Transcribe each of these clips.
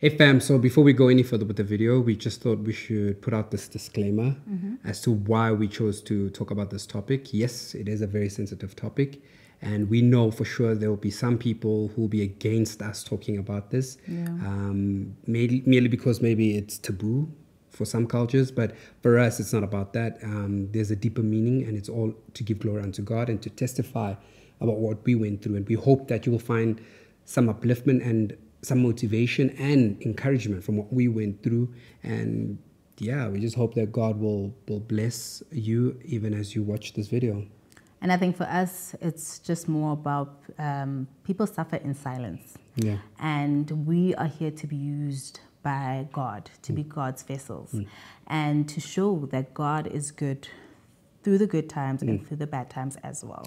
Hey fam, so before we go any further with the video, we just thought we should put out this disclaimer as to why we chose to talk about this topic. Yes, it is a very sensitive topic, and we know for sure there will be some people who will be against us talking about this, merely because maybe it's taboo for some cultures, but for us it's not about that. There's a deeper meaning, and it's all to give glory unto God and to testify about what we went through, and we hope that you will find some upliftment and some motivation and encouragement from what we went through. And yeah, we just hope that God will bless you even as you watch this video. And I think for us, it's just more about people suffer in silence. Yeah. And we are here to be used by God, to be God's vessels, and to show that God is good through the good times and through the bad times as well.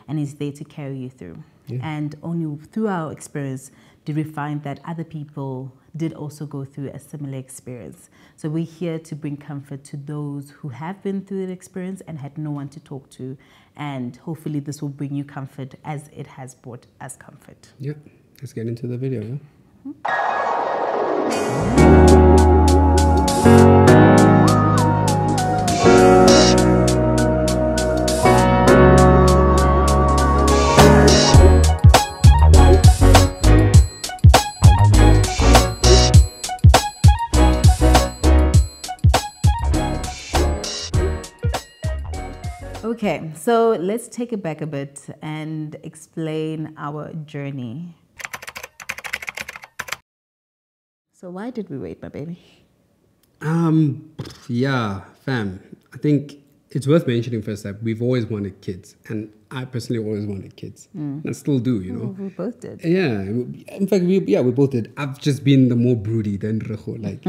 And He's there to carry you through. And only through our experience did we find that other people did also go through a similar experience. So we're here to bring comfort to those who have been through that experience and had no one to talk to. And hopefully this will bring you comfort as it has brought us comfort. Yeah, let's get into the video. Okay, so let's take it back a bit and explain our journey. So why did we wait, my baby? Yeah, fam, I think it's worth mentioning first that we've always wanted kids, and I personally always wanted kids. And I still do, you know. We both did. Yeah, in fact, we both did. I've just been the more broody than Rego. Like,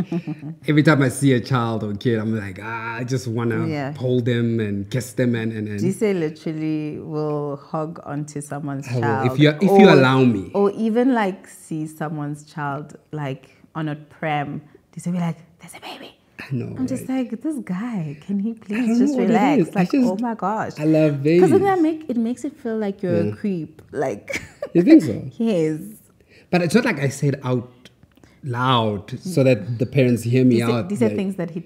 every time I see a child or kid, I'm like, I just want to hold them and kiss them. And Dise literally will hog onto someone's I will, child. if you allow me. Or even like see someone's child like on a pram. Dise will be like, there's a baby. I know, I'm just like, this guy, can he please just relax? Like, oh my gosh. I love babies. Because it makes it feel like you're a creep. Like, you think so? Yes. But it's not like I said out loud so that the parents hear me out. These are things that he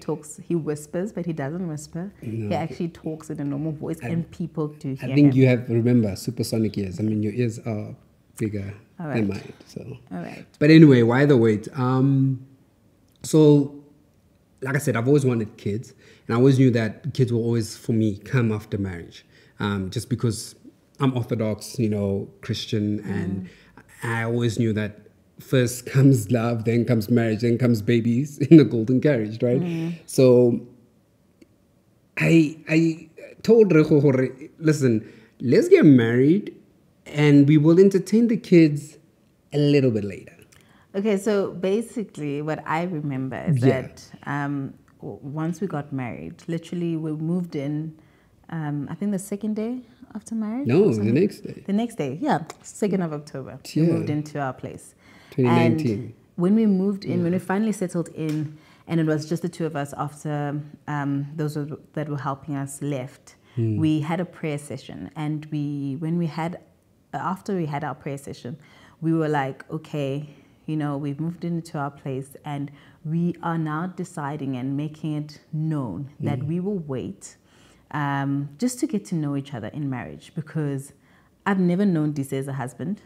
whispers, but he doesn't whisper. No. He actually talks in a normal voice, and people do hear him. I think you have, remember, supersonic ears. I mean, your ears are bigger than mine. So. All right. But anyway, why the wait? So, like I said, I've always wanted kids, and I always knew that kids will always, for me, come after marriage, just because I'm Orthodox, you know, Christian, and I always knew that first comes love, then comes marriage, then comes babies in the golden carriage, right? So I told Rego, listen, let's get married, and we will entertain the kids a little bit later. Okay, so basically what I remember is that once we got married, literally we moved in, I think the second day after marriage? No, the next day. The next day, 2nd of October. We moved into our place. 2019. And when we moved in, when we finally settled in, and it was just the two of us after those that were helping us left, we had a prayer session. And after we had our prayer session, we were like, okay, you know, we've moved into our place, and we are now deciding and making it known that we will wait just to get to know each other in marriage, because I've never known Dise as a husband.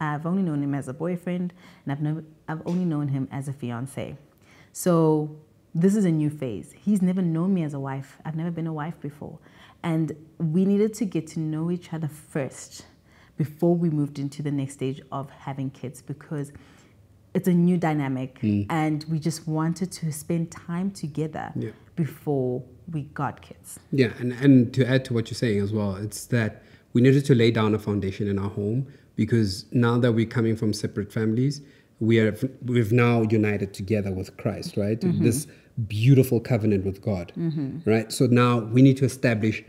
I've only known him as a boyfriend, and I've only known him as a fiance. So this is a new phase. He's never known me as a wife. I've never been a wife before. And we needed to get to know each other first before we moved into the next stage of having kids, because it's a new dynamic, and we just wanted to spend time together before we got kids. Yeah, and to add to what you're saying as well, it's that we needed to lay down a foundation in our home, because now that we're coming from separate families, we've now united together with Christ, right? This beautiful covenant with God, right? So now we need to establish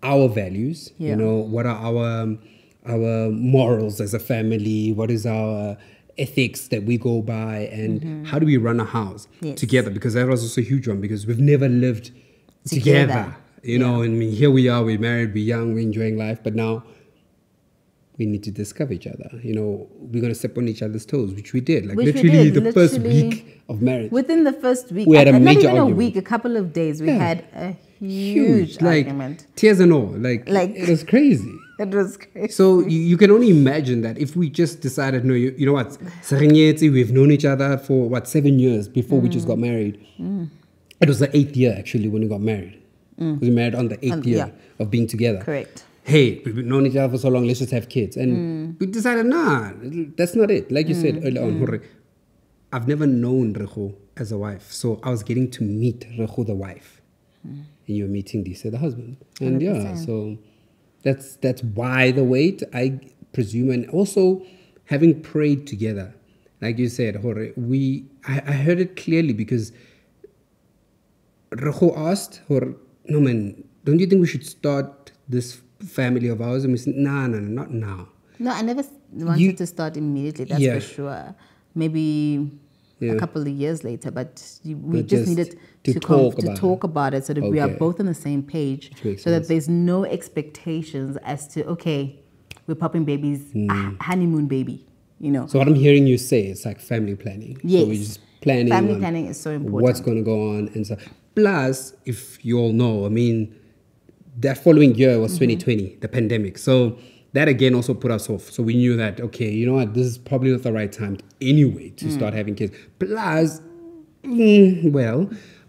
our values. You know, what are our morals as a family? What is our ethics that we go by, and how do we run a house together? Because that was also a huge one, because we've never lived together. You know, and I mean, here we are, we're married, we're young, we're enjoying life, but now we need to discover each other. You know, we're going to step on each other's toes, which we did. Like Which we literally did, the first week of marriage. Within the first week. We had a not major even argument. a week, a couple of days, we had a huge like argument. tears and all. Like it was crazy. It was crazy. So you can only imagine that if we just decided, no, you know what, we've known each other for 7 years before we just got married. It was the 8th year actually when we got married. We married on the 8th year of being together. Correct. Hey, we've known each other for so long, let's just have kids. And we decided, nah, that's not it. Like you said earlier on, I've never known Rego as a wife. So I was getting to meet Rego the wife. And you're meeting Dise the husband. And 100%. So that's why the wait, I presume. And also having prayed together. Like you said, I heard it clearly because Rego asked, no man, don't you think we should start this family of ours? And we said, no, not now. No, I never wanted to start immediately, that's for sure. Maybe a couple of years later, but we just needed to talk about it so that we are both on the same page, so that there's no expectations as to, okay, we're popping babies, honeymoon baby, you know. So what I'm hearing you say, it's like family planning. Yes. So we're just planning. Family planning is so important. What's going to go on and so. Plus, if you all know, I mean, that following year was 2020, the pandemic. So that again also put us off. So we knew that, okay, you know what, this is probably not the right time anyway to start having kids. Plus,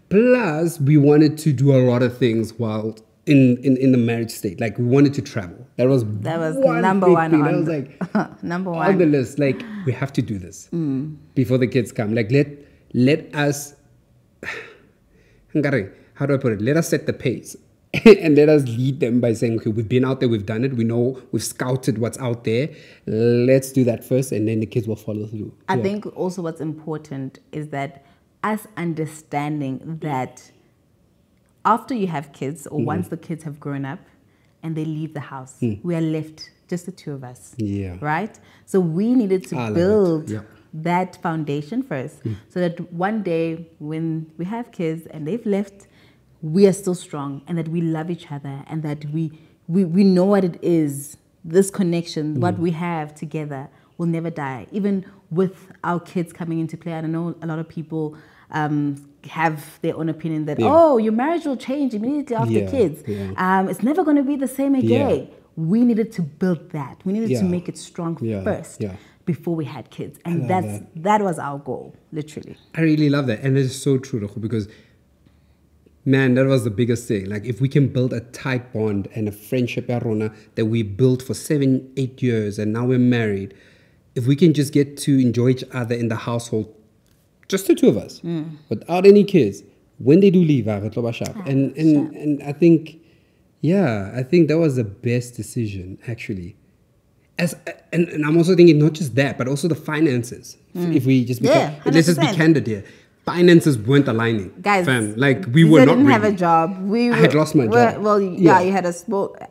plus we wanted to do a lot of things while in the marriage state. Like we wanted to travel. That was number one. That was like number one on the list. Like we have to do this before the kids come. Like let us, how do I put it? Let us set the pace. And let us lead them by saying, okay, we've been out there, we've done it, we know, we've scouted what's out there. Let's do that first, and then the kids will follow through. I think also what's important is that us understanding that after you have kids, or once the kids have grown up and they leave the house, we are left just the two of us. Yeah. Right? So we needed to build that foundation first, so that one day when we have kids and they've left, we are still strong, and that we love each other, and that we know what it is, this connection, what we have together will never die. Even with our kids coming into play, I know a lot of people have their own opinion that, oh, your marriage will change immediately after kids. Yeah. It's never going to be the same again. Yeah. We needed to build that. We needed to make it strong first before we had kids. And that was our goal, literally. I really love that. And it's so true, Rego, because man, that was the biggest thing. Like, if we can build a tight bond and a friendship, Arona, that we built for 7-8 years, and now we're married, if we can just get to enjoy each other in the household, just the two of us, without any kids, when they do leave, and I think, I think that was the best decision, actually. And I'm also thinking not just that, but also the finances. If we just let's just be candid here. Finances weren't aligning, guys. Fam. Like we were not. Didn't ready. have a job. I had lost my job. Well, you had a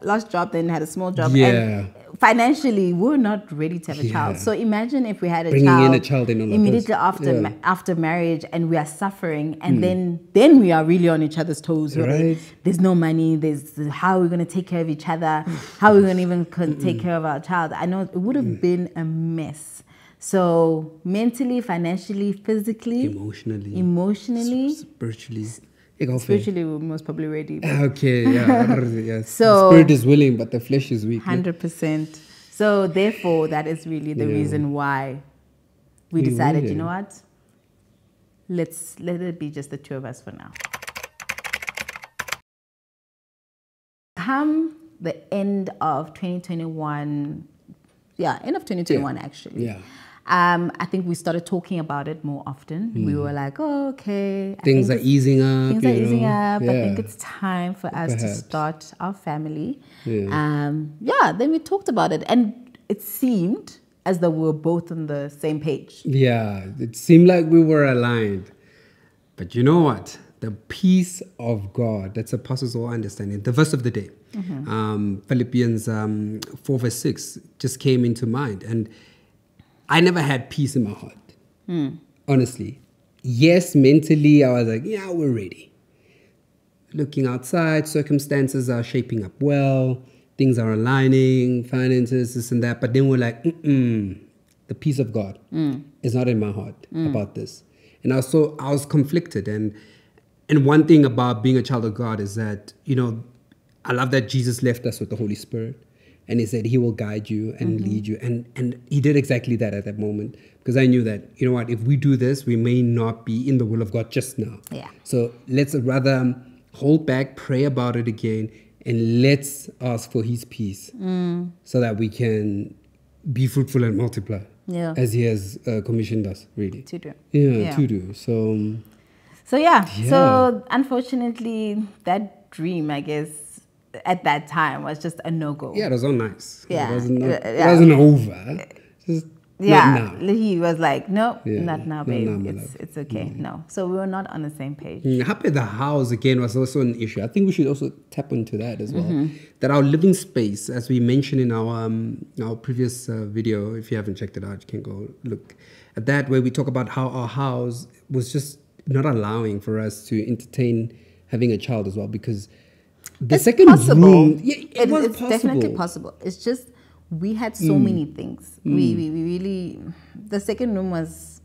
lost job, then had a small job. Yeah. And financially, we were not ready to have a child. So imagine if we had Bringing in a child immediately after marriage, and we are suffering, and then we are really on each other's toes. Right? There's no money. There's how are we going to take care of each other? How are we going to even take care of our child? I know it would have been a mess. So mentally, financially, physically, emotionally, spiritually, we're most probably ready. Okay, yeah. So the spirit is willing, but the flesh is weak. 100%. So therefore, that is really the reason why we decided, you know what? Let it be just the two of us for now. Come the end of 2021, end of 2021 actually. Yeah. I think we started talking about it more often. We were like, oh, okay. Things are easing up. Things are easing up. I think it's time for us to start our family. Then we talked about it. And it seemed as though we were both on the same page. Yeah, it seemed like we were aligned. But you know what? The peace of God that surpasses all understanding. The verse of the day, Philippians 4 verse 6 just came into mind. And I never had peace in my heart, honestly. Yes, mentally, I was like, we're ready. Looking outside, circumstances are shaping up well. things are aligning, finances, this and that. But then we're like, the peace of God is not in my heart about this. And I was conflicted. And one thing about being a child of God is that, you know, I love that Jesus left us with the Holy Spirit. And he said he will guide you and lead you. And he did exactly that at that moment. Because I knew that, you know what, if we do this, we may not be in the will of God just now. Yeah. So let's rather hold back, pray about it again, and let's ask for his peace so that we can be fruitful and multiply. Yeah. As he has commissioned us, really. To do. Yeah, to do. So So unfortunately, that dream, I guess, at that time was just a no-go. Yeah, it was all nice. Yeah. It wasn't over. Just not now. He was like, no, not now, not babe. now, my love. It's okay. No. So we were not on the same page. Happy the house again was also an issue. I think we should also tap into that as well. That our living space, as we mentioned in our previous video, if you haven't checked it out, you can go look at that, where we talk about how our house was just not allowing for us to entertain having a child as well, because the second room, it's possible. Definitely possible. It's just we had so many things. We really, the second room was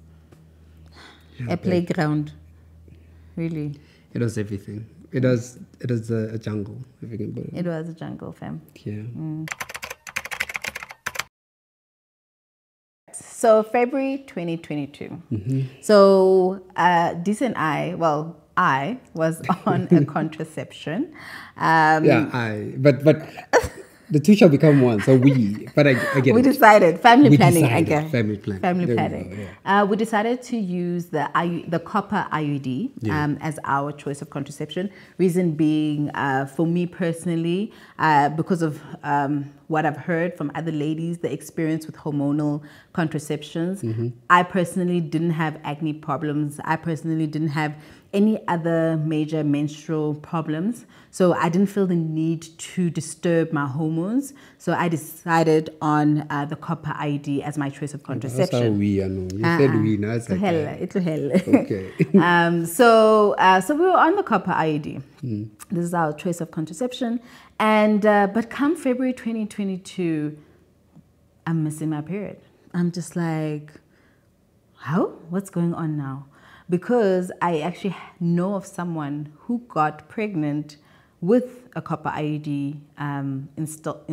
a playground. Really, it was everything. It was a jungle, if you can put it. It was a jungle, fam. Yeah. So February 2022. So Dise and I was on a contraception. But the two shall become one. So but I get we it. Decided family planning. Family planning. Family planning. We decided to use the copper IUD as our choice of contraception. Reason being, for me personally, because of what I've heard from other ladies, the experience with hormonal contraceptions. I personally didn't have acne problems. I personally didn't have any other major menstrual problems. So I didn't feel the need to disturb my hormones. So I decided on the copper IUD as my choice of contraception. That's how we are known. You said we, now it's like it's hell. Okay. So we were on the copper IUD. This is our choice of contraception. And but come February 2022, I'm missing my period. I'm just like, how? What's going on now? Because I actually know of someone who got pregnant with a copper IUD inserted.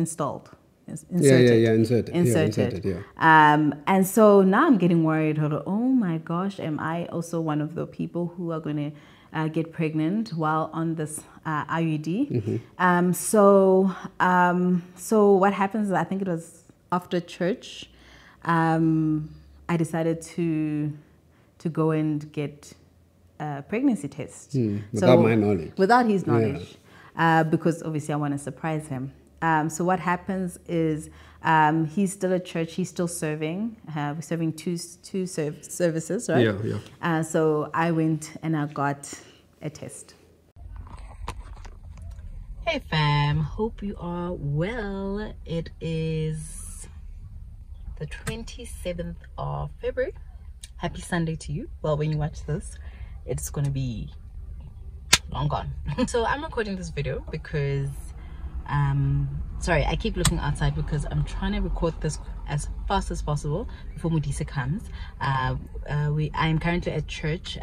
And so now I'm getting worried. Oh my gosh, am I also one of the people who are going to get pregnant while on this IUD? So what happens is, I think it was after church, I decided to go and get a pregnancy test. Without my knowledge. Without his knowledge. Because obviously I want to surprise him. So what happens is he's still at church. He's still serving. We're serving two services, right? Yeah. So I went and I got a test. Hey fam, hope you are well. It is the 27th of February. Happy Sunday to you. Well, when you watch this, it's going to be long gone. So I'm recording this video because, sorry, I keep looking outside because I'm trying to record this as fast as possible before Dise comes. I am currently at church.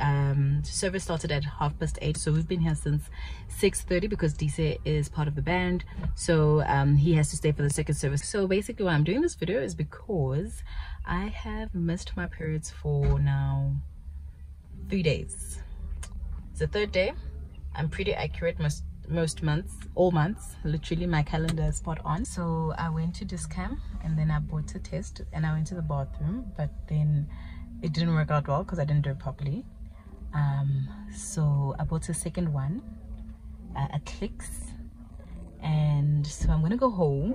Service started at 8:30, so we've been here since 6:30 because Dise is part of the band. So he has to stay for the second service. So basically why I'm doing this video is because I have missed my periods for now 3 days. It's the third day. I'm pretty accurate most months, all months. Literally my calendar is spot on. So I went to Discam and then I bought a test and I went to the bathroom, but then it didn't work out well because I didn't do it properly. So I bought a second one at Clicks, and so I'm gonna go home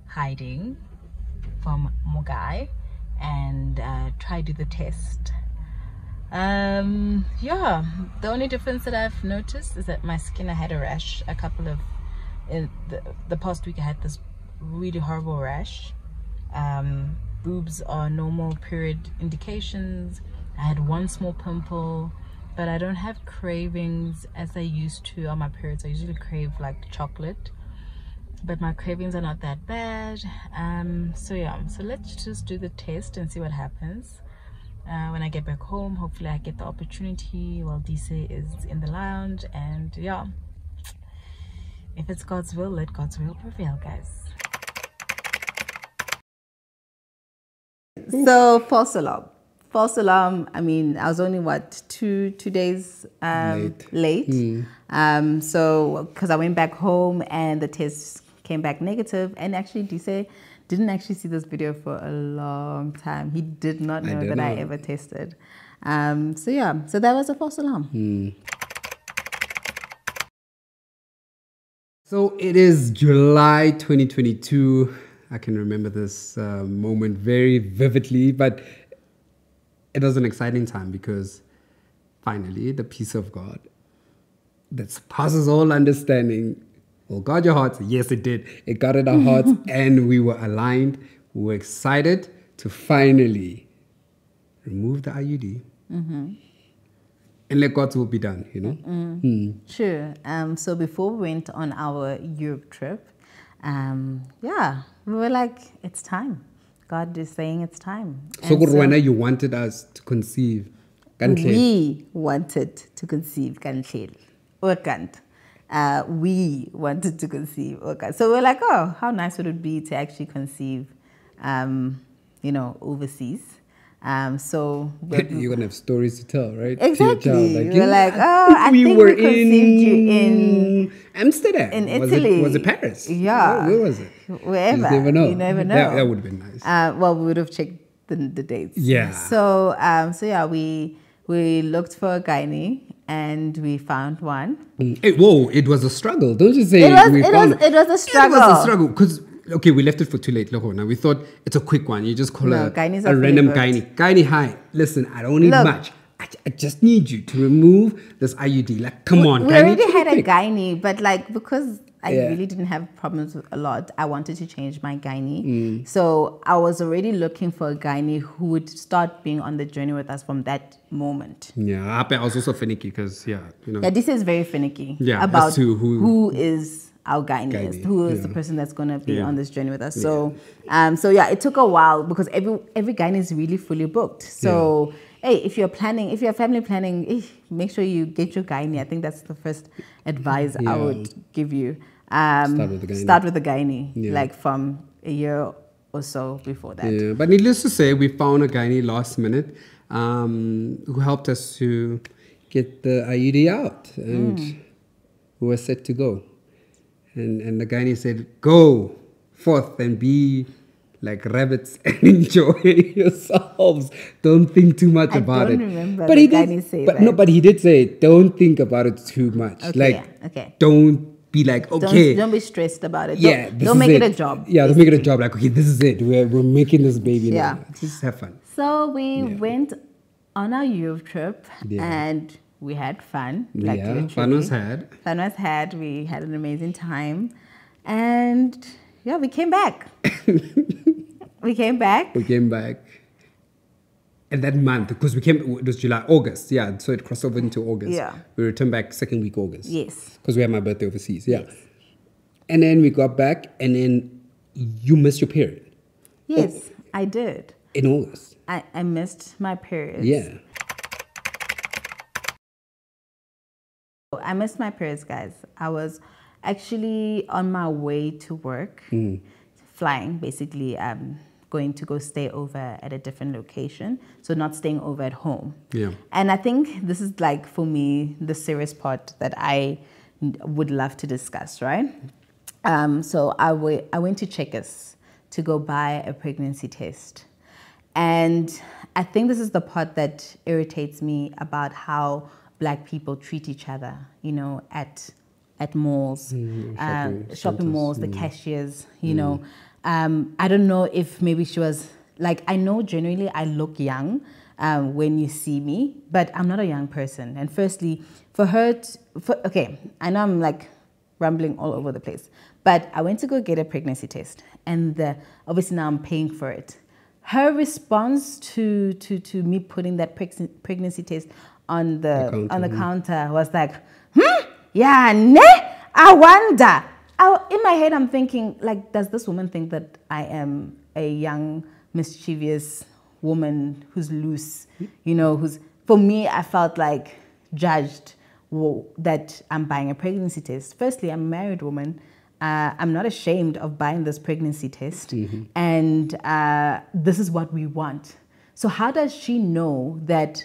hiding from Mogai and try to do the test. Yeah, the only difference that I've noticed is that my skin, I had a rash in the past week. I had this really horrible rash. Boobs are normal period indications. I had one small pimple, but I don't have cravings as I used to on my periods. I usually crave like chocolate. but my cravings are not that bad. So yeah, so let's just do the test and see what happens. When I get back home, hopefully I get the opportunity while Dise is in the lounge. And yeah, if it's God's will, let God's will prevail, guys. So false alarm. I mean, I was only what two days late. So because I went back home and the test came back negative, and actually Dise didn't actually see this video for a long time. He did not know that I ever tested. So yeah, so that was a false alarm. So it is July 2022. I can remember this moment very vividly, but it was an exciting time because finally the peace of God that surpasses all understanding will guard your hearts. Yes, it did. It guarded our hearts and we were aligned. We were excited to finally remove the IUD and let God's will be done, you know? Sure. So before we went on our Europe trip, yeah, we were like, it's time. God is saying it's time. So, Gurwana, you wanted us to conceive. We wanted to conceive Kantlel. We wanted to conceive. So we're like, oh, how nice would it be to actually conceive, you know, overseas. So you're gonna have stories to tell, right? Exactly. Like, we're like, oh, I think we conceived you in Amsterdam, in Italy. Was it Paris? Yeah. Where was it? Wherever. You never know. You never know. That would have been nice. Well, we would have checked the dates. Yeah. So yeah, we looked for a gynae and we found one. It was a struggle. Don't you say it was a struggle. It was a struggle because. Okay, we left it for too late. Now we thought it's a quick one. You just call a random gynae. Gynae, hi. Listen, I don't need much. I just need you to remove this IUD. Like, come on, we already had a gynae, but like because I really didn't have problems with a lot, I wanted to change my gynae. So I was already looking for a gynae who would start being on the journey with us from that moment. Yeah, I was also finicky because you know. Yeah, this is very finicky. Yeah, about who is our gynae, who is the person that's going to be on this journey with us. So, so yeah, it took a while because every gynae is really fully booked. So, hey, if you're family planning, make sure you get your gynae. I think that's the first advice I would give you. Start with the gynae, like from a year or so before that. Yeah, but needless to say, we found a gynae last minute who helped us to get the IUD out, and we were set to go. And the gynae said, go forth and be like rabbits and enjoy yourselves. Don't think too much about it. I don't remember but the gynae say that. No, but he did say, don't think about it too much. Okay, don't be like, okay. Don't be stressed about it. Yeah, don't make it a job. Yeah, don't make it a job. Like, okay, this is it. We're making this baby now. Just have fun. So we went on our Europe trip and we had fun. Fun was had. Fun was had. We had an amazing time. And we came back. We came back. And that month, because it was July, August. Yeah, so it crossed over into August. Yeah. We returned back second week August. Yes. Because we had my birthday overseas. Yeah. Yes. And then we got back and then you missed your period. Yes, I did. In August. I missed my period. Yeah. I missed my periods, guys. I was actually on my way to work, flying, basically going to go stay over at a different location. So not staying over at home. Yeah. And I think this is like, for me, the serious part that I would love to discuss, right? So I went to Checkers to go buy a pregnancy test. And I think this is the part that irritates me about how Black people treat each other, you know, at malls, shopping malls, the cashiers, you know. I don't know if maybe she was, like, I know generally I look young when you see me, but I'm not a young person. And firstly, for her, okay, I know I'm like rambling all over the place, but I went to go get a pregnancy test and obviously now I'm paying for it. Her response to me putting that pregnancy test on the counter was like, yeah, ne, I wonder. in my head, I'm thinking, like, does this woman think that I am a young, mischievous woman who's loose? You know, for me, I felt like judged that I'm buying a pregnancy test. Firstly, I'm a married woman. I'm not ashamed of buying this pregnancy test. And this is what we want. So how does she know that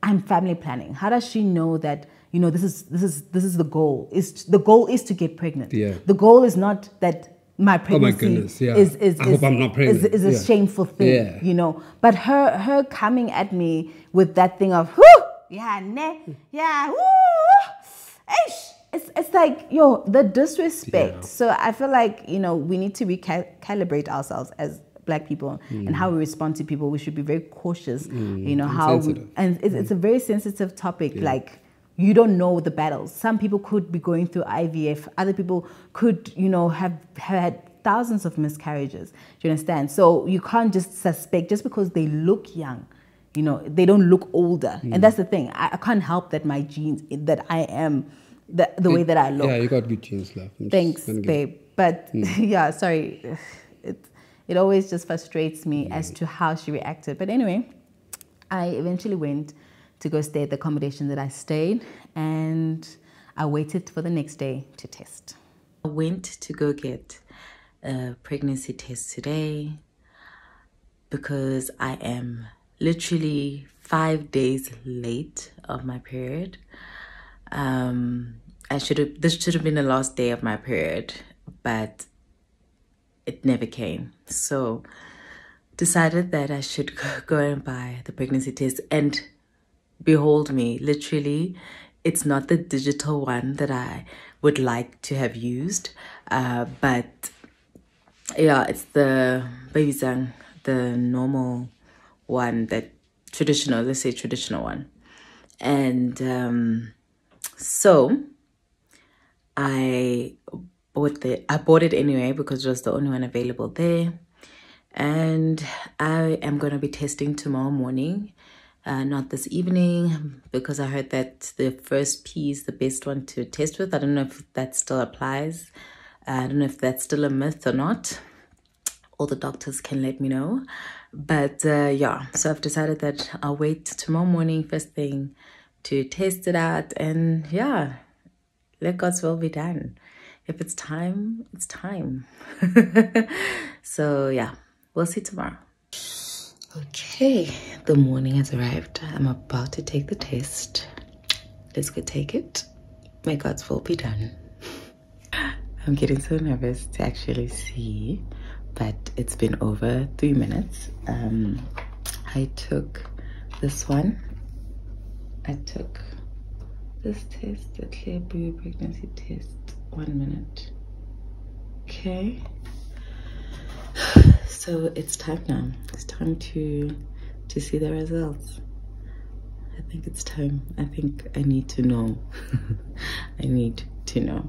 I'm family planning? How does she know that, you know, this is the goal? The goal is to get pregnant. Yeah. The goal is not that my pregnancy I hope I'm not pregnant. is a shameful thing, Yeah. you know. But her coming at me with that thing of whoo, yeah, ne, yeah, woo, ish. It's like, yo, the disrespect. Yeah. So I feel like, you know, we need to recalibrate ourselves as Black people and how we respond to people. We should be very cautious, you know, it's a very sensitive topic. Like, you don't know the battles. Some people could be going through IVF. Other people could, you know, have had thousands of miscarriages. Do you understand? So you can't just suspect just because they look young. You know, they don't look older. And that's the thing. I can't help that my genes, that I am the way that I look. Yeah, you got good genes, love. Thanks, babe. But yeah, sorry. It always just frustrates me as to how she reacted. But anyway, I eventually went to go stay at the accommodation that I stayed, and I waited for the next day to test. I went to go get a pregnancy test today because I am literally 5 days late of my period. This should have been the last day of my period, but it never came. So decided that I should go and buy the pregnancy test, and behold me, literally, it's not the digital one that I would like to have used, but yeah, it's the Babysang, the normal one, that traditional, let's say traditional one. And so I bought it anyway because it was the only one available there. And I am going to be testing tomorrow morning, not this evening, because I heard that the first P is the best one to test with. I don't know if that still applies. I don't know if that's still a myth or not. All the doctors can let me know. But yeah, so I've decided that I'll wait tomorrow morning, first thing, to test it out. And yeah, let God's will be done. If it's time, it's time. So yeah, we'll see tomorrow. Okay, the morning has arrived. I'm about to take the test. Let's go take it. May God's will be done. I'm getting so nervous to actually see, but it's been over 3 minutes. I took this one. I took this test, the clear blue pregnancy test. 1 minute. Okay. So it's time now. It's time to see the results. I think it's time. I think I need to know. I need to know.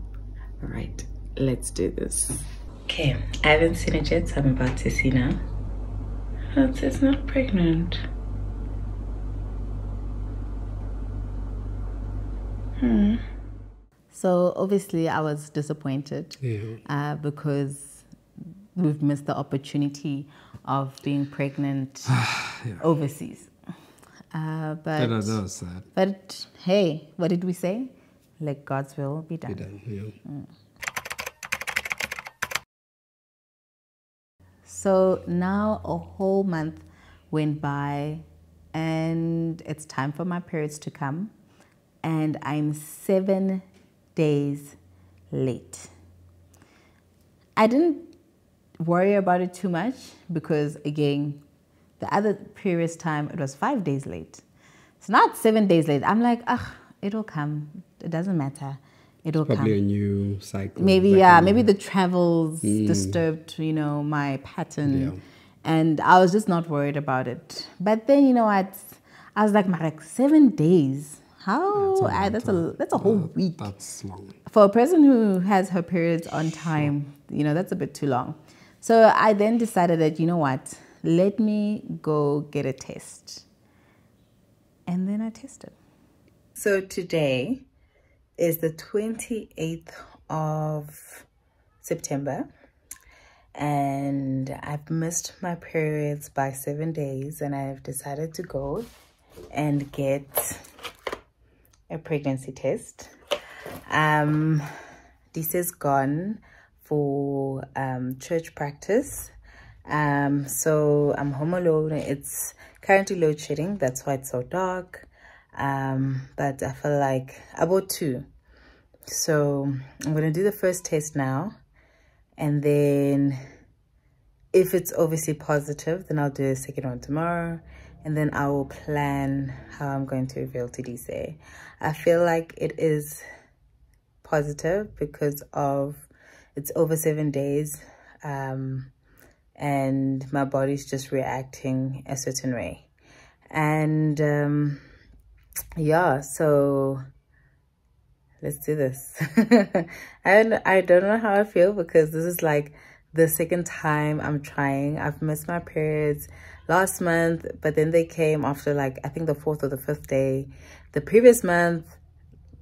All right, let's do this. Okay, I haven't seen it yet, so I'm about to see now. It says not pregnant. So obviously I was disappointed because we've missed the opportunity of being pregnant overseas. But that was sad. But hey, what did we say? Let God's will be done. So now a whole month went by, and it's time for my periods to come, and I'm 7 days late. I didn't worry about it too much because, again, the other previous time it was 5 days late. It's not 7 days late. I'm like, it'll come. It doesn't matter. It'll come. Probably a new cycle. Maybe, maybe the travels disturbed, you know, my pattern. Yeah. And I was just not worried about it. But then, you know what? I was like 7 days. How? That's a whole week. That's long. For a person who has her periods on time, you know, that's a bit too long. So I then decided that, you know what? Let me go get a test. And then I tested. So today is the 28th of September, and I've missed my periods by 7 days, and I've decided to go and get a pregnancy test. This is gone for church practice, so I'm home alone. It's currently load shedding, that's why it's so dark. But I feel like I bought 2, so I'm gonna do the first test now, and then if it's obviously positive, then I'll do a second one tomorrow, and then I will plan how I'm going to reveal to Dise. I feel like it is positive because of it's over 7 days, and my body's just reacting a certain way. And yeah, so let's do this. And I don't know how I feel because this is like the second time I'm trying. I've missed my periods last month, but then they came after like I think the 4th or the 5th day. The previous month,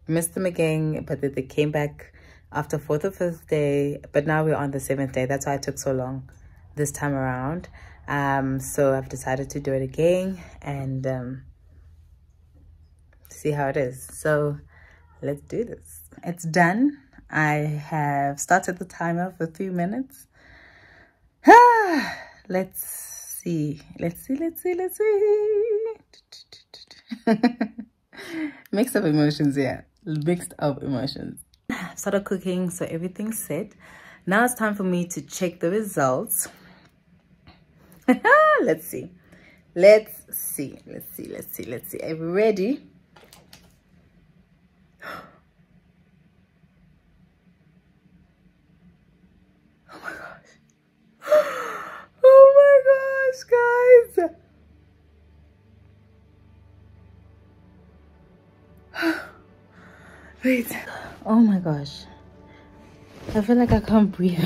missed them again, but then they came back after 4th or 5th day. But now we're on the 7th day. That's why it took so long this time around. So I've decided to do it again and see how it is. So let's do this. It's done. I have started the timer for 3 minutes. Let's see. Mixed up emotions here. Mixed up emotions. Started cooking, so everything's set. Now it's time for me to check the results. Let's see. Are we ready? Oh my gosh, guys. Wait. Oh my gosh. I feel like I can't breathe.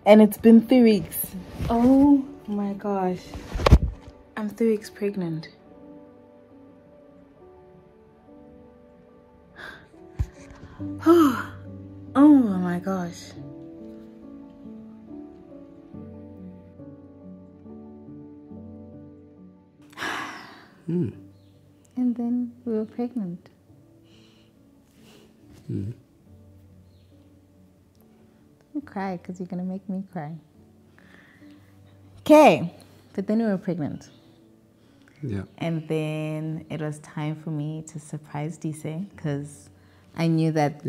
And it's been 3 weeks. Oh my gosh. I'm 3 weeks pregnant. Oh my gosh. And then we were pregnant. Don't cry because you're gonna make me cry. Okay, but then we were pregnant. Yeah. And then it was time for me to surprise Dise because I knew that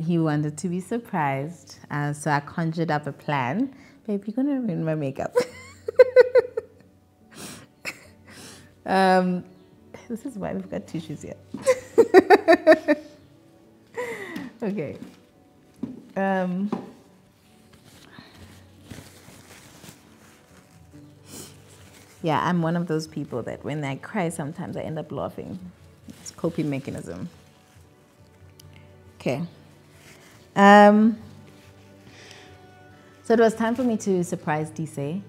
he wanted to be surprised. So I conjured up a plan. Babe, you're gonna ruin my makeup. This is why we've got tissues here. Okay. Yeah, I'm one of those people that when I cry, sometimes I end up laughing. It's a coping mechanism. Okay. So it was time for me to surprise Dise.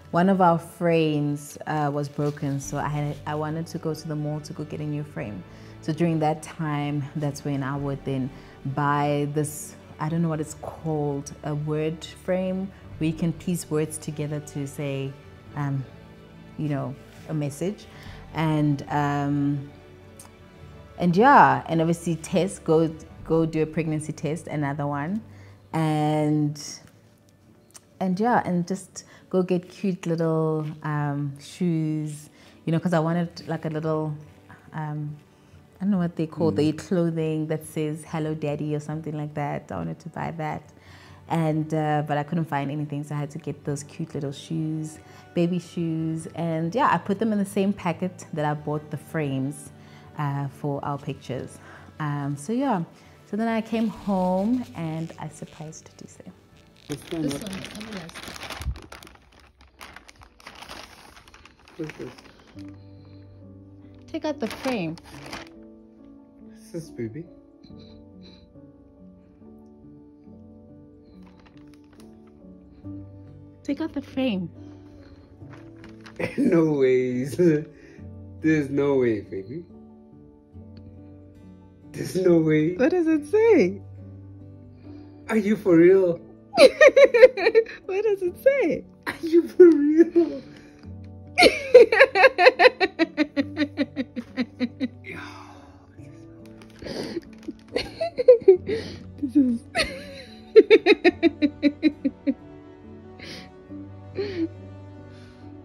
One of our frames was broken, so I wanted to go to the mall to go get a new frame. So during that time, that's when I would then buy this, I don't know what it's called, a word frame where you can piece words together to say, you know, a message. And yeah, and obviously test, go do a pregnancy test, another one. And yeah, and just go get cute little shoes, you know, because I wanted like a little, I don't know what they call the clothing that says "Hello Daddy" or something like that. I wanted to buy that, and but I couldn't find anything, so I had to get those cute little shoes, baby shoes, and yeah, I put them in the same packet that I bought the frames for our pictures. So yeah, so then I came home and I surprised Dise. This one. What's this? Take out the frame. What's this, baby? Take out the frame. No ways. There's no way, baby. There's no way. What does it say? Are you for real? What does it say? Are you for real? This is.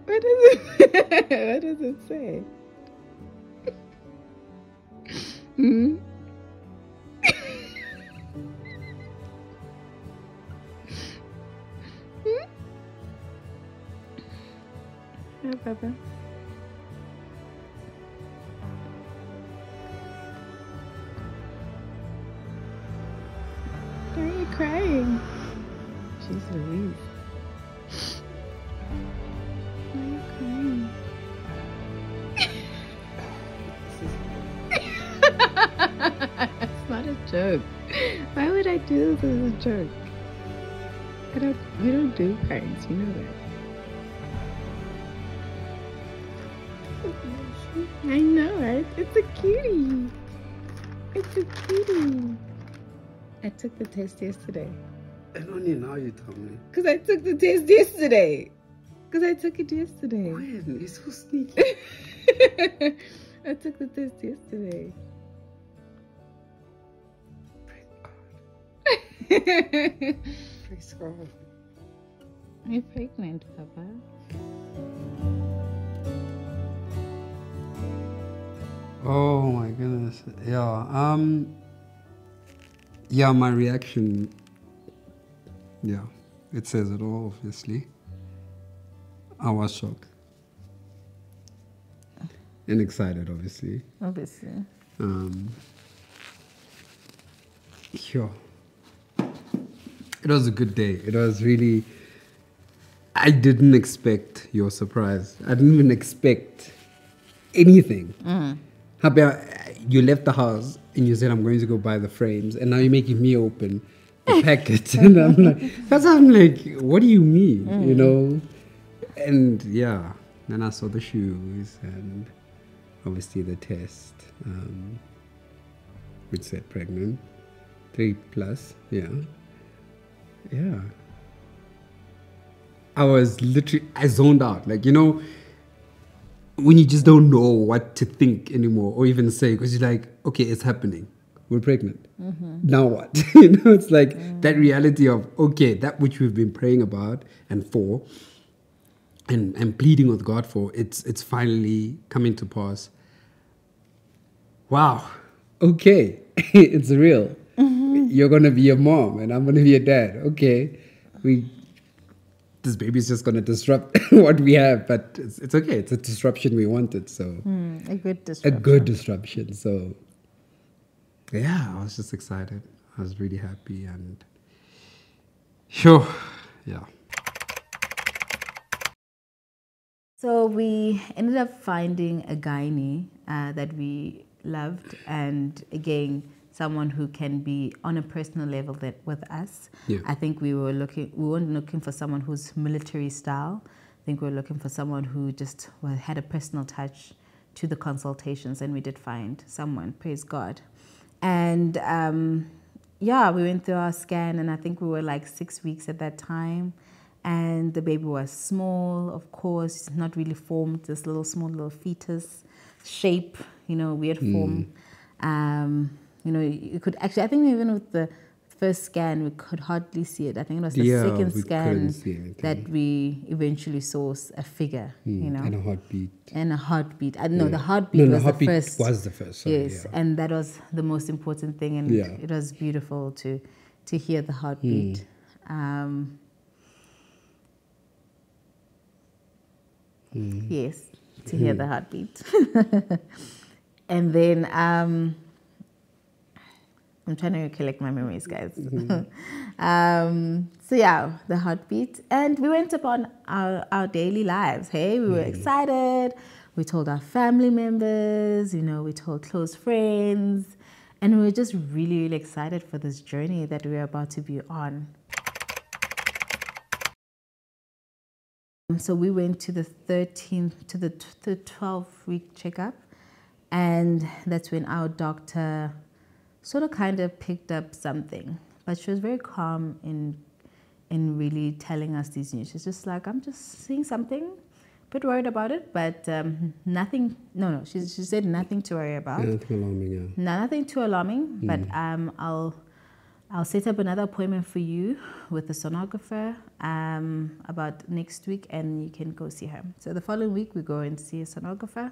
What does it? What does it say? Hmm? Yeah, Papa. Why are you crying? Jeez Louise. Why are you crying? It's not a joke. Why would I do this as a joke? We don't do pranks, you know that. I know, right? It's a cutie. It's a cutie. I took the test yesterday. And only now you tell me. Because I took the test yesterday. Because I took it yesterday. When? You're so sneaky. I took the test yesterday. Praise God. You're pregnant, Papa. Oh my goodness. Yeah. Yeah, my reaction. Yeah, it says it all, obviously. I was shocked. And excited, obviously. Obviously. Yeah. It was a good day. It was really. I didn't expect your surprise. I didn't even expect anything. How about you left the house and you said, I'm going to go buy the frames, and now you're making me open the packet. And I'm like, what do you mean? You know? And yeah, then I saw the shoes and obviously the test, which said pregnant, 3+. Yeah. Yeah. I zoned out. Like, you know, when you just don't know what to think anymore or even say, because you're like, okay, it's happening. We're pregnant. Now what? You know, it's like that reality of, okay, that which we've been praying about and for and pleading with God for, it's finally coming to pass. Wow. Okay. It's real. You're going to be a mom and I'm going to be a dad. Okay. This baby's just going to disrupt what we have, but it's okay. It's a disruption we wanted, so. A good disruption. A good disruption, so. Yeah, I was just excited. I was really happy and. Sure, yeah. So we ended up finding a gynae that we loved, and again, someone who can be on a personal level with us. Yeah. I think we weren't looking for someone who's military style. I think we were looking for someone who just had a personal touch to the consultations, and we did find someone, praise God. And yeah, we went through our scan, and I think we were like 6 weeks at that time. And the baby was small, of course, not really formed, this small little fetus shape, you know, weird form. You know, you could actually, I think even with the first scan, we could hardly see it. I think it was the second scan that we eventually saw a figure, you know. And a heartbeat. And a heartbeat. No, the heartbeat was the first. Was the first. Sorry, yes, and that was the most important thing, and it was beautiful to hear the heartbeat. Yes, to hear the heartbeat. And then I'm trying to collect my memories, guys. So yeah, the heartbeat. And we went upon our daily lives. Hey, we were excited. We told our family members, you know, we told close friends. And we were just really, really excited for this journey that we were about to be on. So we went to the 13th, to the 12-week checkup. And that's when our doctor sort of kind of picked up something. But she was very calm in really telling us these news. She's just like, I'm just seeing something, a bit worried about it, but nothing, no, she said nothing to worry about. Yeah, nothing alarming, yeah. No, nothing too alarming, but I'll set up another appointment for you with a sonographer about next week, and you can go see her. So the following week, we go and see a sonographer,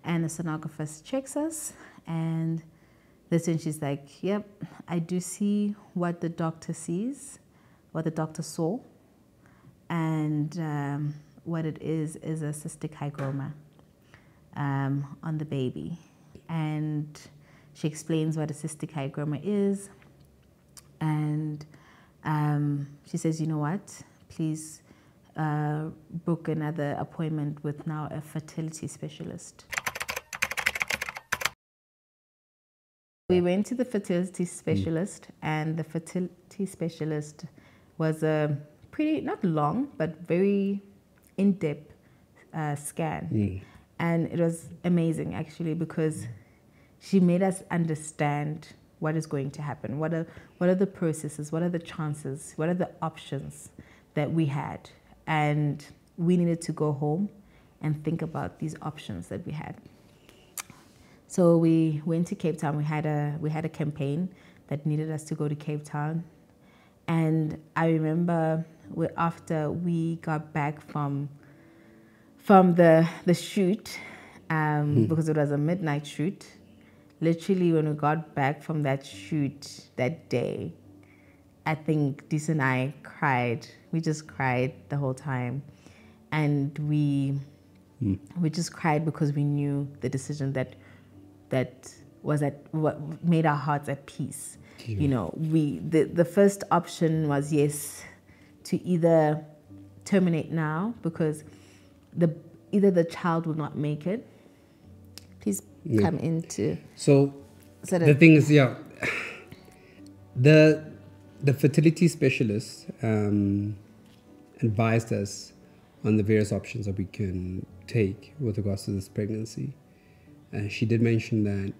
and the sonographer checks us, and that's when she's like, yep, I do see what the doctor sees, what the doctor saw, and what it is a cystic hygroma on the baby. And she explains what a cystic hygroma is, and she says, you know what, please book another appointment with now a fertility specialist. We went to the fertility specialist, and the fertility specialist was a pretty, not long, but very in-depth scan. And it was amazing, actually, because she made us understand what is going to happen. What are the processes? What are the chances? What are the options that we had? And we needed to go home and think about these options that we had. So we went to Cape Town. We had a campaign that needed us to go to Cape Town. And I remember after we got back from the shoot, because it was a midnight shoot, literally when we got back from that shoot that day, I think Dise and I cried. We just cried the whole time. And we just cried because we knew the decision that was what made our hearts at peace. Yeah. You know, the first option was, yes, to either terminate now because either the child will not make it. Please come into. So the thing is, yeah, the fertility specialist advised us on the various options that we can take with regards to this pregnancy. She did mention that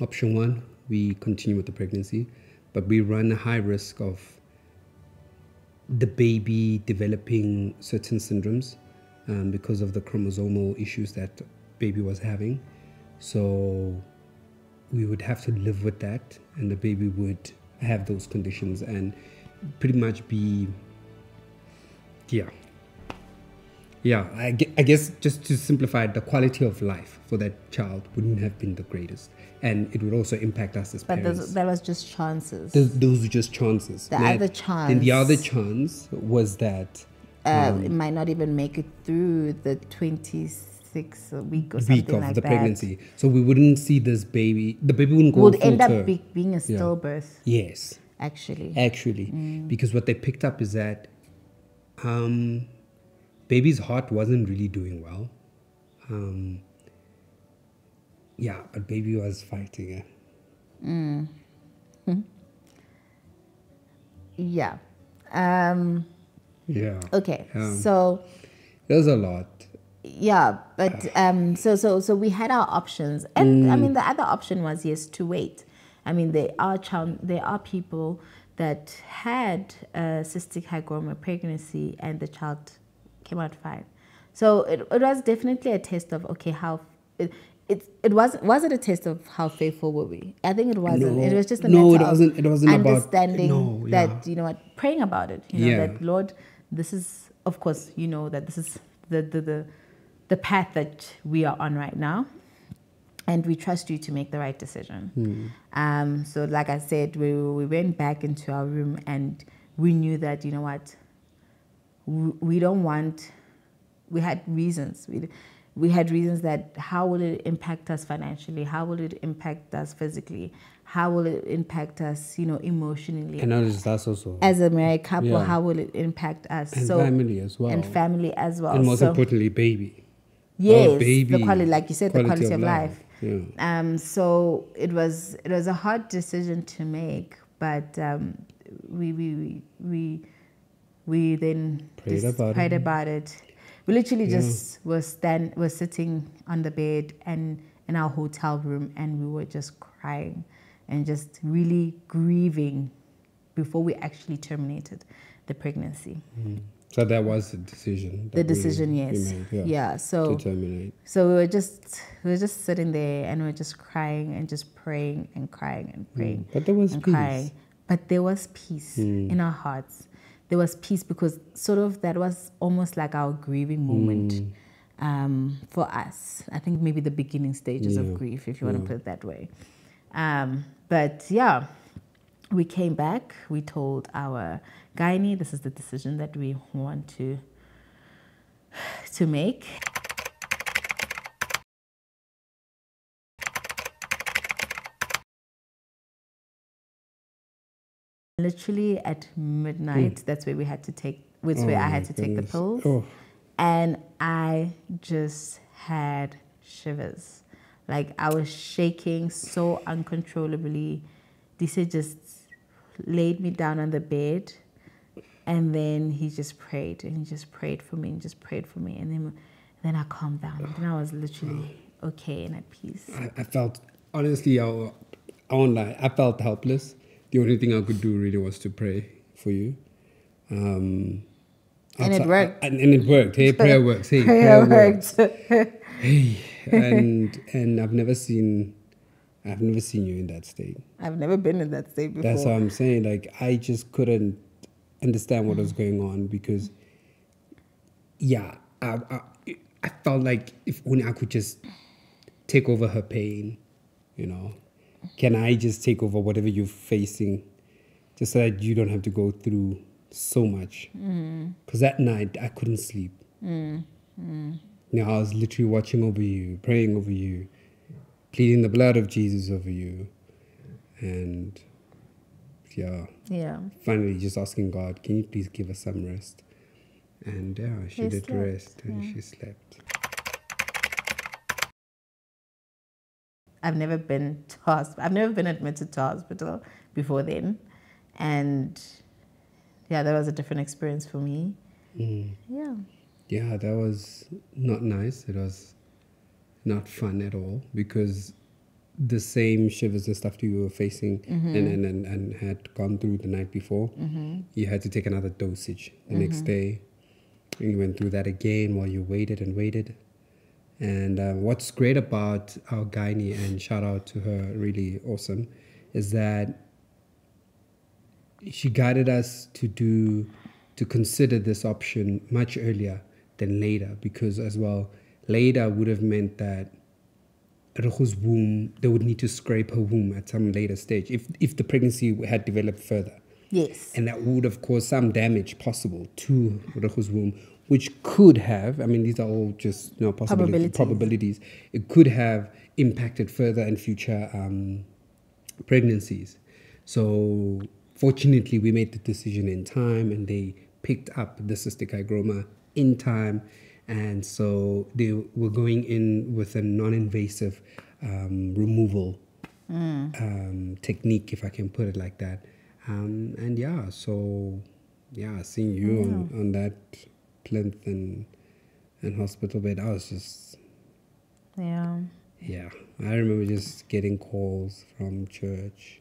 option 1, we continue with the pregnancy, but we run a high risk of the baby developing certain syndromes because of the chromosomal issues that baby was having. So we would have to live with that, and the baby would have those conditions and pretty much be, I guess just to simplify it, the quality of life for that child wouldn't have been the greatest, and it would also impact us as parents. But that was just chances. Those were just chances. The other chance. Then the other chance was that it might not even make it through the 26th week or something like that. The pregnancy. So we wouldn't see this baby. The baby wouldn't go full term. Would end up being a stillbirth. Yes. Actually. Because what they picked up is that baby's heart wasn't really doing well. But baby was fighting. Yeah. Okay. So there's a lot. Yeah, but so we had our options, and I mean the other option was, yes, to wait. I mean there are people that had a cystic hygroma pregnancy and the child came out fine. So it was definitely a test of, okay, how it was it a test of how faithful were we? I think it wasn't. It was just a matter of understanding that, you know what, praying about it. You know that, Lord, this is, of course, you know that this is the path that we are on right now, and we trust you to make the right decision. So like I said, we went back into our room and we knew that, you know what, we don't want, we had reasons. We had reasons that how will it impact us financially? How will it impact us physically? How will it impact us, you know, emotionally? And not just us also. As a married couple, how will it impact us? And family as well. And family as well. And most importantly, baby. Yes, baby. The quality, like you said, the quality of life. Yeah. So it was a hard decision to make, but we we then Prayed about it. We literally just were sitting on the bed and in our hotel room, and we were just crying and just really grieving before we actually terminated the pregnancy. So that was the decision. The decision, yes. Made, yeah. So to terminate. So we were just sitting there, and we were just crying and just praying and crying and praying. But there was and peace. Crying. But there was peace in our hearts. There was peace because sort of that was almost like our grieving moment for us. I think maybe the beginning stages of grief, if you want to put it that way. But yeah, we came back. We told our gynae, this is the decision that we want to make. Literally at midnight, that's where we had to take, where I had to take the pills. And I just had shivers. Like I was shaking so uncontrollably. Dise just laid me down on the bed, and then he just prayed, and he just prayed for me, and just prayed for me. And then I calmed down. And I was literally okay and at peace. I felt, honestly, I won't lie, I felt helpless. The only thing I could do really was to pray for you. And it worked. And it worked. Hey, prayer works. Hey, prayer worked. Hey, and I've never seen you in that state. I've never been in that state before. That's what I'm saying. Like, I just couldn't understand what was going on because, I felt like if only I could just take over her pain, you know. Can I just take over whatever you're facing just so that you don't have to go through so much? Because that night, I couldn't sleep. You know, I was literally watching over you, praying over you, pleading the blood of Jesus over you. And finally just asking God, can you please give us some rest? And she did rest and she slept. I've never been admitted to hospital before then. And that was a different experience for me. Yeah, that was not nice. It was not fun at all because the same shivers and stuff you were facing and had gone through the night before, you had to take another dosage the next day. And you went through that again while you waited and waited. And what's great about our gynae, and shout out to her, really awesome, is that she guided us to consider this option much earlier than later, because as well, later would have meant that Rego's womb, they would need to scrape her womb at some later stage if the pregnancy had developed further. Yes. And that would have caused some damage possible to Rego's womb, which could have, I mean, these are all just probabilities. It could have impacted further and future pregnancies. So fortunately, we made the decision in time, and they picked up the cystic hygroma in time. And so they were going in with a non-invasive removal technique, if I can put it like that. Seeing you on that plinth and hospital bed, I was just... Yeah, I remember just getting calls from church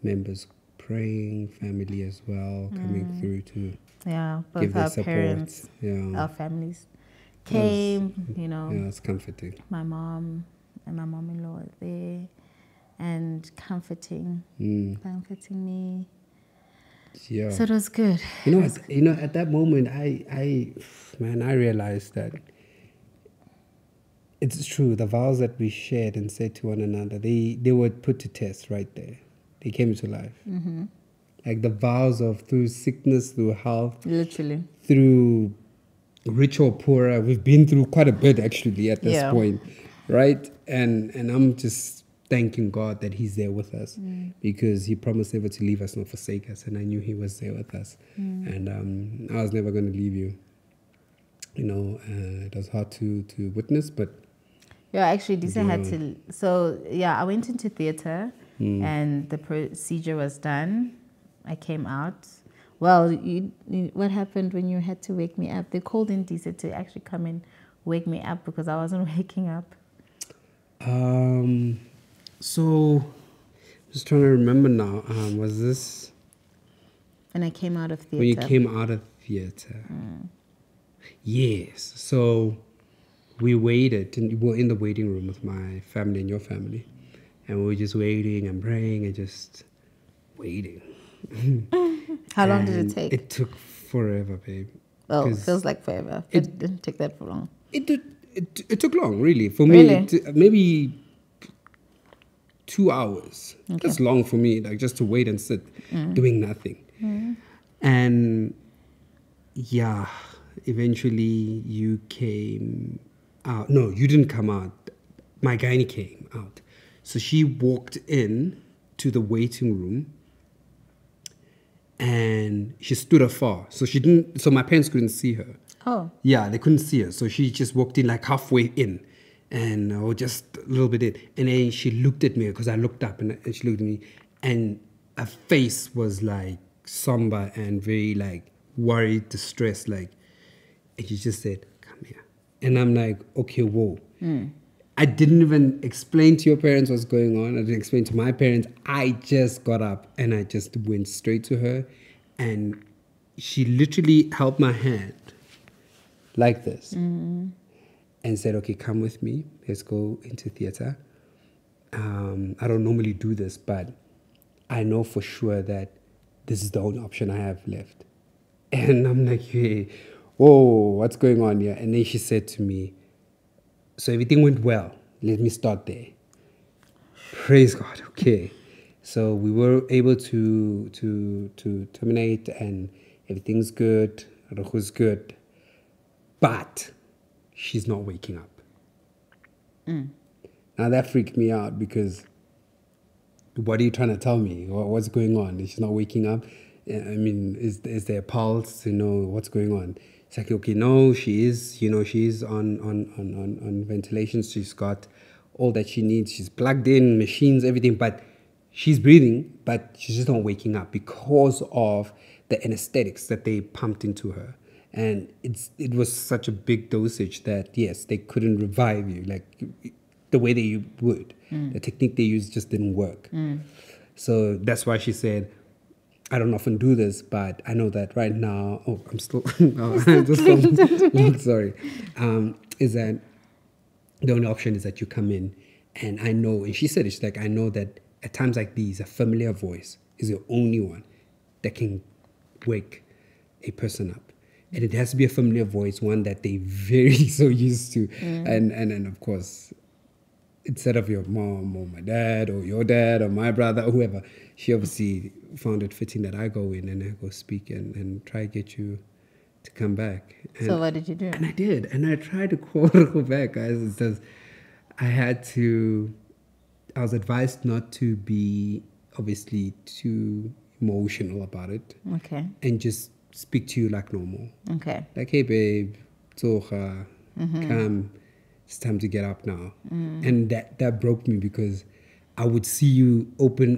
members praying, family as well, coming through to both give their our support. parents, our families came, Yeah, it's comforting. My mom and my mom-in-law were there and comforting me. Yeah. So it was good. At that moment, I realized that it's true. The vows that we shared and said to one another, they were put to test right there. They came to life. Like the vows of through sickness, through health, literally, through rich or poorer. We've been through quite a bit actually at this point, right? And I'm just thanking God that He's there with us because He promised never to leave us nor forsake us, and I knew He was there with us, and I was never going to leave you. It was hard to witness, but actually, Dise had to. So I went into theater, and the procedure was done. I came out. Well, what happened when you had to wake me up? They called in Dise to actually come and wake me up because I wasn't waking up. So just trying to remember now. Was this When I came out of theater. when you came out of theater? Yes. So we waited, and we were in the waiting room with my family and your family, and we were just waiting and praying and just waiting. How long did it And take? It took forever, babe. Well, it 'Cause feels like forever. It didn't take that for long. it took long, really. For Really? me, maybe 2 hours. Okay. That's long for me, like just to wait and sit doing nothing. And yeah, eventually you came out. No, you didn't come out. My gynae came out. So she walked in to the waiting room and she stood afar. So she didn't, so my parents couldn't see her. Oh. Yeah, they couldn't see her. So she just walked in like halfway in or just a little bit in. And then she looked at me because I looked up and she looked at me and her face was like somber and very like worried, distressed, like, and she just said, "Come here." And I'm like, okay, whoa. I didn't even explain to your parents what's going on. I didn't explain to my parents. I just got up and I just went straight to her and she literally held my hand like this and said, "Okay, come with me. Let's go into theater. I don't normally do this, but I know for sure that this is the only option I have left." And I'm like, hey, whoa, what's going on here? And then she said to me, "So everything went well. Let me start there." Praise God. Okay. So we were able to terminate and everything's good. Rohu's good. But she's not waking up. Now that freaked me out because what are you trying to tell me? What's going on? She's not waking up. I mean, is there a pulse? You know, what's going on? It's like, okay, no, she is, she is on ventilation. She's got all that she needs. She's plugged in, machines, everything, but she's breathing, but she's just not waking up because of the anesthetics that they pumped into her. And it was such a big dosage that, yes, they couldn't revive you like the way they would. The technique they used just didn't work. So that's why she said, "I don't often do this, but I know that right now." Oh, I'm still. Sorry. Is that the only option is that you come in, and I know. And she said, "It's like I know that at times like these, a familiar voice is the only one that can wake a person up." And it has to be a familiar voice, one that they very so used to. And of course, instead of your mom or my dad or your dad or my brother or whoever, she obviously found it fitting that I go in and I go speak and try to get you to come back. And, So what did you do? And I did. And I tried to call her back, guys. It says I was advised not to be obviously too emotional about it. Okay. And just speak to you like normal. Okay. Like, "Hey, babe, Zoha, come. It's time to get up now." And that broke me because I would see you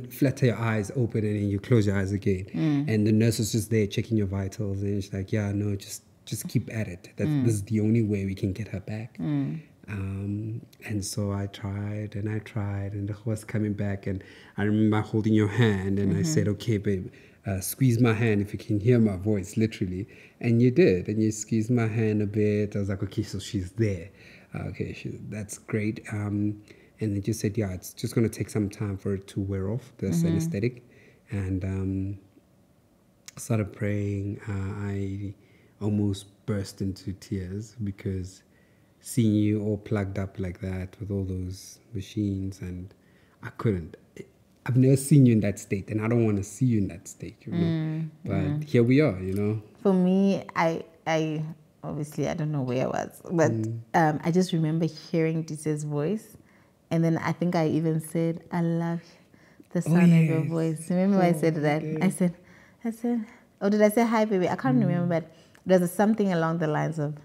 flutter your eyes open, and then you close your eyes again. And the nurse was just there checking your vitals, and she's like, "Yeah, no, just keep at it. This is the only way we can get her back." And so I tried, and the was coming back, and I remember holding your hand, and I said, "Okay, babe, squeeze my hand if you can hear my voice," literally. And you did, and you squeezed my hand a bit. I was like, okay, so she's there. Okay, that's great. And they just said, yeah, it's just going to take some time for it to wear off, this anesthetic. And started praying. I almost burst into tears because seeing you all plugged up like that with all those machines, and I couldn't. I've never seen you in that state, and I don't want to see you in that state, But here we are, For me, I obviously I don't know where I was, but I just remember hearing Dise's voice, and then I think I even said, "I love the sound of your voice." Remember I said that? Okay. I said, or did I say hi, baby? I can't remember, but there's something along the lines of,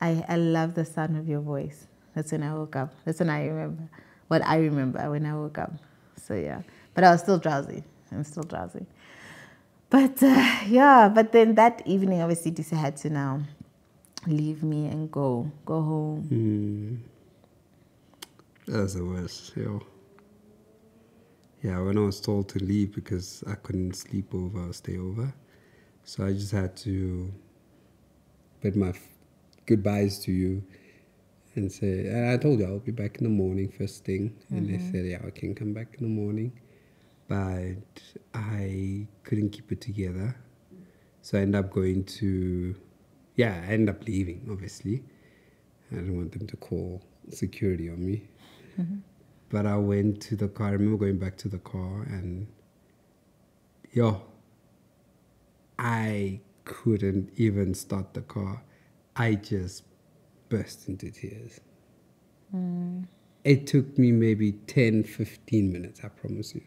I love the sound of your voice. That's when I woke up. That's when I remember what I remember when I woke up. So yeah, but I was still drowsy. I'm still drowsy. But yeah, but then that evening, obviously, Dise had to now leave me and go home. That's the worst, yo. Yeah, when I was told to leave because I couldn't sleep over or stay over, so I just had to bid my goodbyes to you and say, and I told you I'll be back in the morning first thing, and they said, yeah, I can come back in the morning, but I couldn't keep it together, so I ended up I ended up leaving, obviously. I didn't want them to call security on me. But I went to the car. I remember going back to the car and, I couldn't even start the car. I just burst into tears. It took me maybe 10, 15 minutes, I promise you,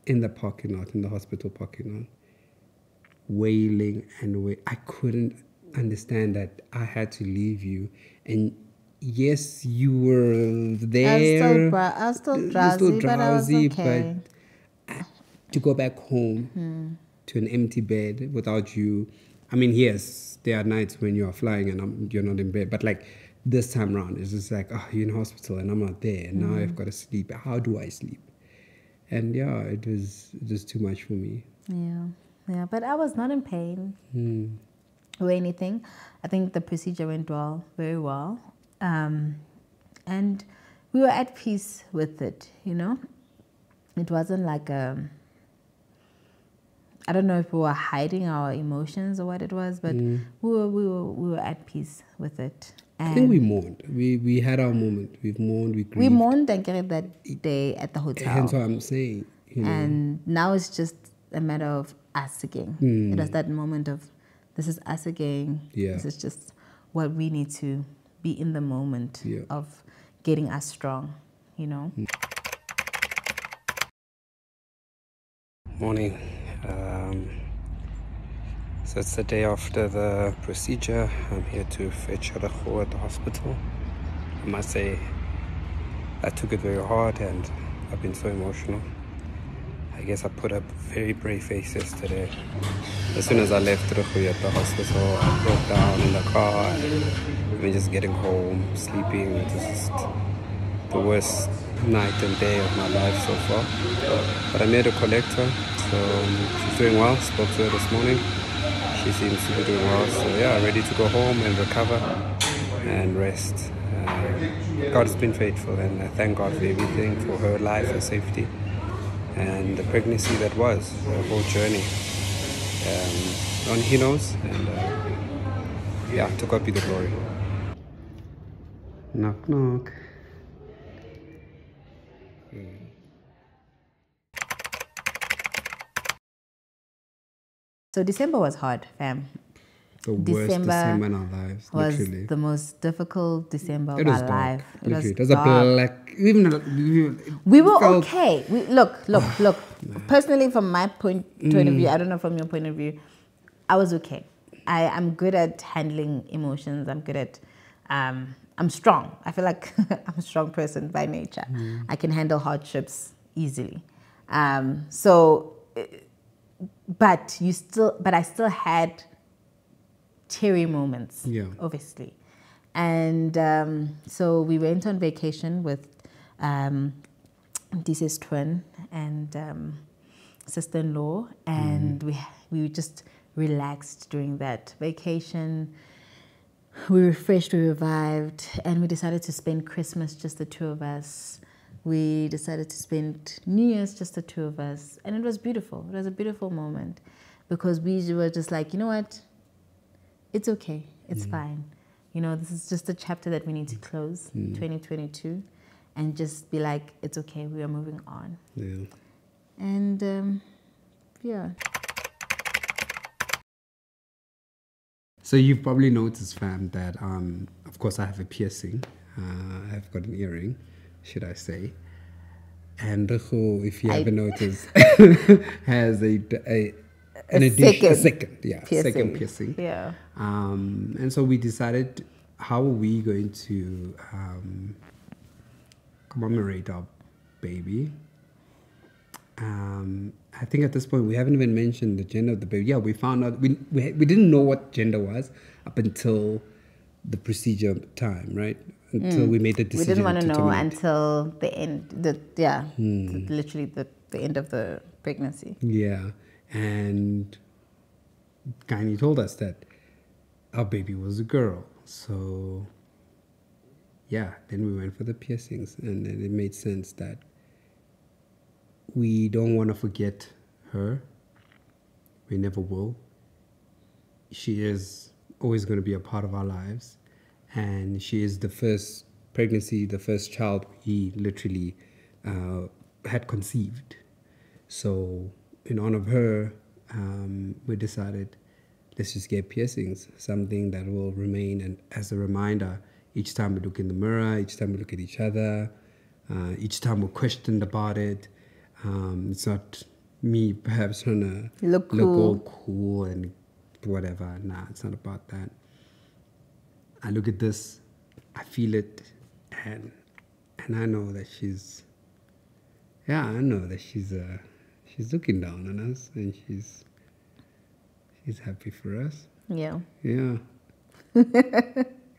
in the parking lot, in the hospital parking lot, wailing and wailing. I couldn't understand that I had to leave you. And yes, you were there. I was still You're still drowsy, but I was drowsy, okay. but to go back home to an empty bed without you. I mean, yes, there are nights when you are flying and you're not in bed, but like this time around, it's just like, oh, you're in hospital and I'm not there, and now I've got to sleep. How do I sleep? And yeah, it was just too much for me. Yeah, but I was not in pain or anything. I think the procedure went well, very well. And we were at peace with it, It wasn't like I don't know if we were hiding our emotions or what it was, but we were at peace with it. And I think we mourned. We had our moment. We've mourned, we grieved. We mourned and carried that day at the hotel. Hence what I'm saying. And now it's just a matter of us again. It was that moment of, this is us again. Yeah. This is just what we need to be in the moment of getting us strong, Morning. So it's the day after the procedure. I'm here to fetch Rego at the hospital. I must say, I took it very hard and I've been so emotional. I guess I put up very brave face yesterday. As soon as I left Rego at the hospital, I broke down in the car. I mean, just getting home, sleeping, it was just the worst night and day of my life so far. But I made a collector, so she's doing well. Spoke to her this morning. She seems to be doing well, so yeah, ready to go home and recover and rest. God has been faithful, and I thank God for everything, for her life, her safety, and the pregnancy that was, her whole journey. Only He knows, and to God be the glory. Knock, knock. So December was hard, fam. The worst December in our lives, was literally. the most difficult December of It was our dark. life. It was a black. We were okay. Look. Personally, from my point of view, I don't know from your point of view, I was okay. I'm good at handling emotions. I'm good at. I'm strong. I feel like I'm a strong person by nature. I can handle hardships easily. But I still had teary moments, obviously. And so we went on vacation with Dise's twin and sister-in-law, and we just relaxed during that vacation. We refreshed, we revived, and we decided to spend Christmas just the two of us. We decided to spend New Year's just the two of us, and it was beautiful. It was a beautiful moment because we were just like, you know what? It's okay. It's fine. This is just a chapter that we need to close, 2022, and just be like, it's okay. We are moving on. Yeah. And So you've probably noticed, fam, that of course I have a piercing. I've got an earring, should I say? And Rego, if you haven't noticed, has a second piercing. Yeah. And so we decided, how are we going to commemorate our baby? I think at this point we haven't even mentioned the gender of the baby. Yeah, we found out we didn't know what gender was up until the procedure time, right? Until we made the We decision didn't want to know terminate. until the end, literally the end of the pregnancy. Yeah, and Gynae told us that our baby was a girl. So yeah, then we went for the piercings, and then it made sense that we don't want to forget her. We never will. She is always going to be a part of our lives, and she is the first pregnancy, the first child we literally had conceived. So in honor of her, we decided, let's just get piercings, something that will remain and as a reminder each time we look in the mirror, each time we look at each other, each time we're questioned about it. It's not me perhaps trying to Look all cool and whatever. Nah, it's not about that. I look at this, I feel it, and I know that she's looking down on us, and she's happy for us. Yeah. Yeah.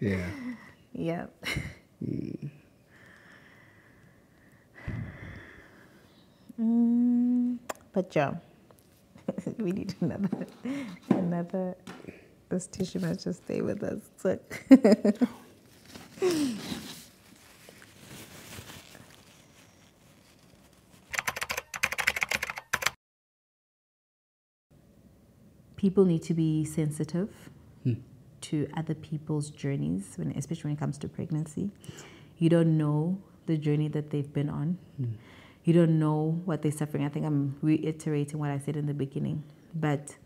Yeah. Yeah. But yeah, we need another. This tissue must just stay with us. So. People need to be sensitive to other people's journeys, especially when it comes to pregnancy. You don't know the journey that they've been on. You don't know what they're suffering. I think I'm reiterating what I said in the beginning. But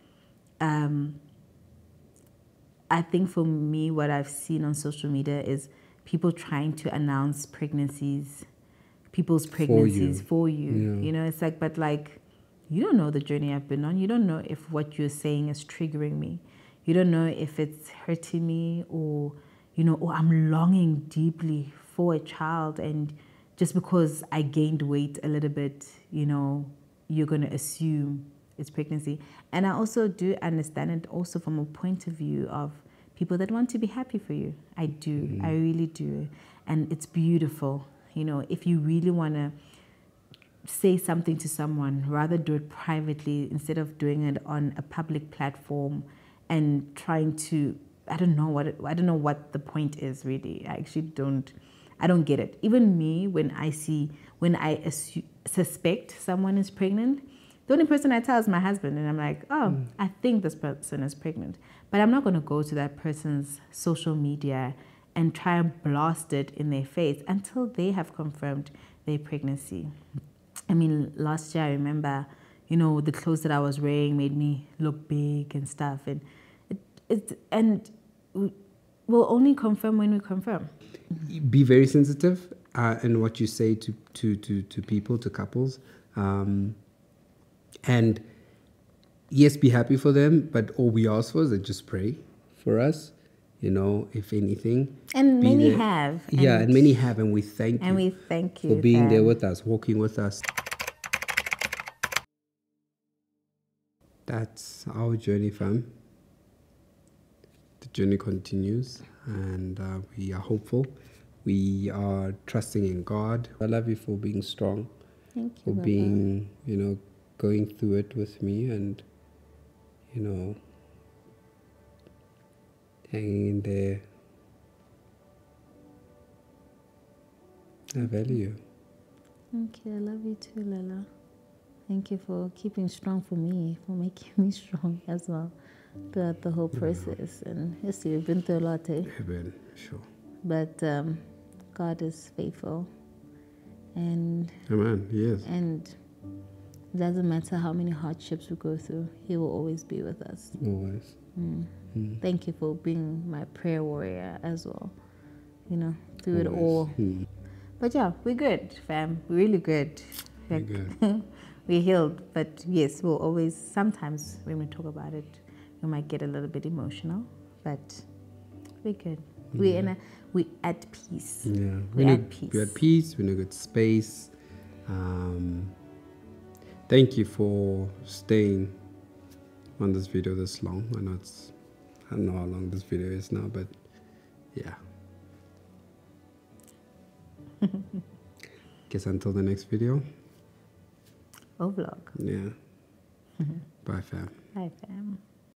I think for me, what I've seen on social media is people trying to announce people's pregnancies for you. Yeah. You know, it's like, but like, you don't know the journey I've been on. You don't know if what you're saying is triggering me. You don't know if it's hurting me, or, you know, or I'm longing deeply for a child, and just because I gained weight a little bit, you know, you're going to assume it's pregnancy. And I also do understand it also from a point of view of people that want to be happy for you. I do. I really do. And it's beautiful. You know, if you really want to say something to someone, rather do it privately instead of doing it on a public platform and trying to, I don't know what the point is really. I don't get it. Even me, when I suspect someone is pregnant, the only person I tell is my husband, and I'm like, oh, I think this person is pregnant. But I'm not going to go to that person's social media and try and blast it in their face until they have confirmed their pregnancy. I mean, last year I remember, you know, the clothes that I was wearing made me look big and stuff, and we'll only confirm when we confirm. Be very sensitive in what you say to people, to couples, and yes, be happy for them. But all we ask for is that just pray for us. You know, if anything. And many have. And many have, and we thank you. And we thank you for being there with us, walking with us. That's our journey, fam. The journey continues, and we are hopeful. We are trusting in God. I love you for being strong. Thank you, for Baba. being, you know, going through it with me, and, you know, hanging in there. I value you. Thank you. I love you too, Lala. Thank you for keeping strong for me, for making me strong as well throughout the whole process. And yes, you've been through a lot, eh? I've been, sure. But God is faithful. And Amen, yes. And it doesn't matter how many hardships we go through, He will always be with us. Always. Thank you for being my prayer warrior as well, you know, through it all. But yeah, we're good, fam. We're really good. We're good. We're healed. But yes, we'll always, sometimes when we talk about it, we might get a little bit emotional, but we're good. We're at peace. Yeah, we're at peace. We're at peace. We're in a good space. The thank you for staying on this video this long. I don't know how long this video is now, but yeah. Guess until the next video. Vlog. Yeah. Bye, fam. Bye, fam.